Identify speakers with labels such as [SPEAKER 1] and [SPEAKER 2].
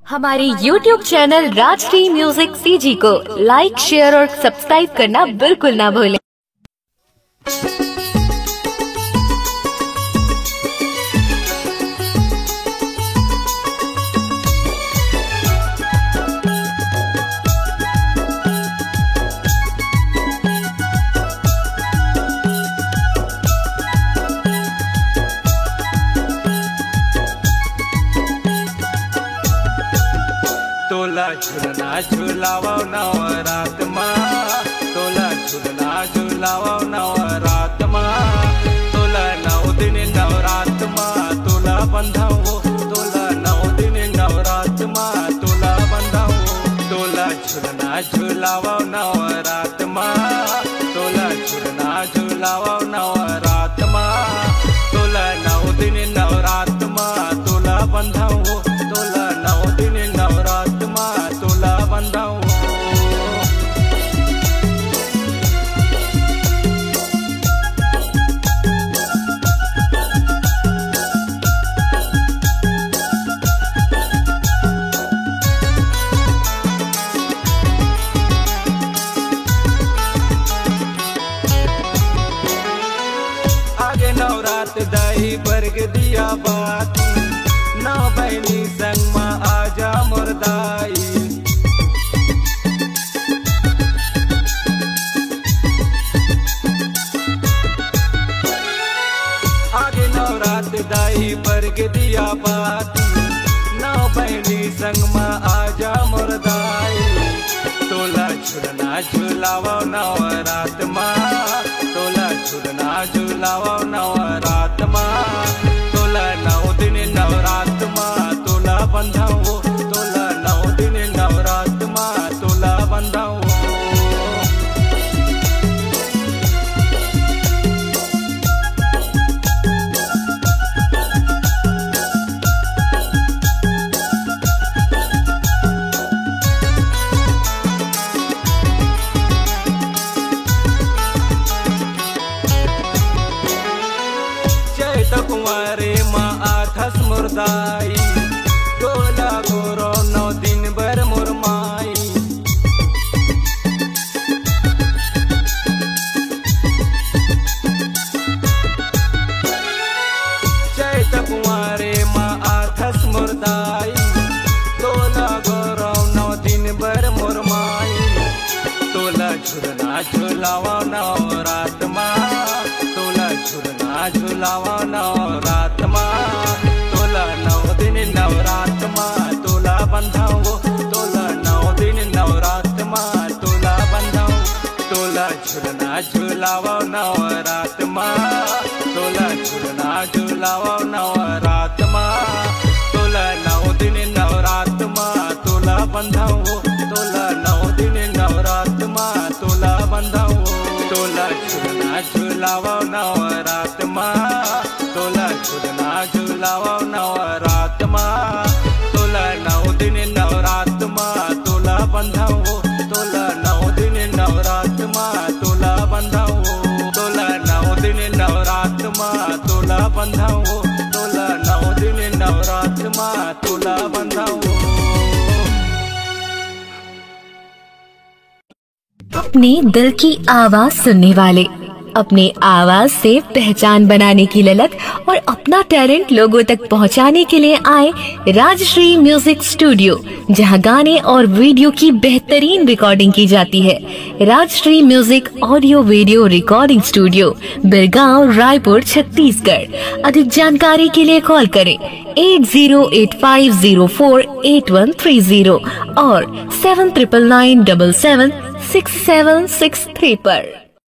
[SPEAKER 1] हमारे YouTube channel Rajshri music CG को लाइक, share और सब्सक्राइब करना बिल्कुल ना भूलें।
[SPEAKER 2] तोला झुलना झुलावा नवरात मा, तोला झुलना झुलावा नवरात मा, तोला 9 दिन नवरात मा तोला बंधावो, तोला 9 दिन नवरात मा तोला बंधावो। तोला झुलना झुलावा नवरात मा, तोला झुलना झुलावा नवरात मा, तोला 9 दिन नवरात मा तोला बंधावो, तोला 9 दिन नवरात मा तोला बंधावो। आगे नवरात दाई बरग दिया बाती, नौ बहनी संग मा आजा मुरदाई। आगे नवरात दाई बरग दिया बाती, नौ बहनी संग मा आजा मुरदाई। तोला झुलना झुलावा नवरात मा, तोला झुलना झुलावा नवरात मा, तोला 9 दिन नवरात मा तोला बंधावो, तोला 9 दिन नवरात मा तोला बंधावो। कुंवारे मा आठस मुरदाई, तोला गोरो 9 दिन बर मुरमाई। चैत कुंवारे मा आठस मुरदाई, तोला गोरो 9 दिन बर मुरमाई। तोला झुलना झुलावा नवरात मा, तोला झुलना झुलावा नवरात मा, तोला 9 दिन नवरात मा तोला बंधावो, तोला 9 दिन नवरात मा तोला बंधावो। तोला झुलना झुलावा नवरात मा, तोला झुलना झुलावा नवरात मा, तोला 9 दिन नवरात मा तोला बंधावो, तोला 9 दिन नवरात मा तोला बंधावो। तोला झुलना झुलावा नवरात मा, तोला झुलना झुलावा नवरात मा, तोला 9 दिन नवरात मा तोला बंधावो, तोला 9 दिन नवरात मा तोला बंधावो। तोला 9 दिन नवरात मा तोला बंधावो, तोला 9 दिन नवरात मा तोला बंधावो।
[SPEAKER 1] अपने दिल की आवाज सुनने वाले, अपने आवाज से पहचान बनाने की ललक और अपना टैलेंट लोगों तक पहुंचाने के लिए आए राजश्री म्यूजिक स्टूडियो, जहां गाने और वीडियो की बेहतरीन रिकॉर्डिंग की जाती है। Rajshri music audio video recording studio, Birgaon, Raipur, Chhattisgarh. अधिक जानकारी के लिए कॉल करें 8085048130 और 7999776763 पर।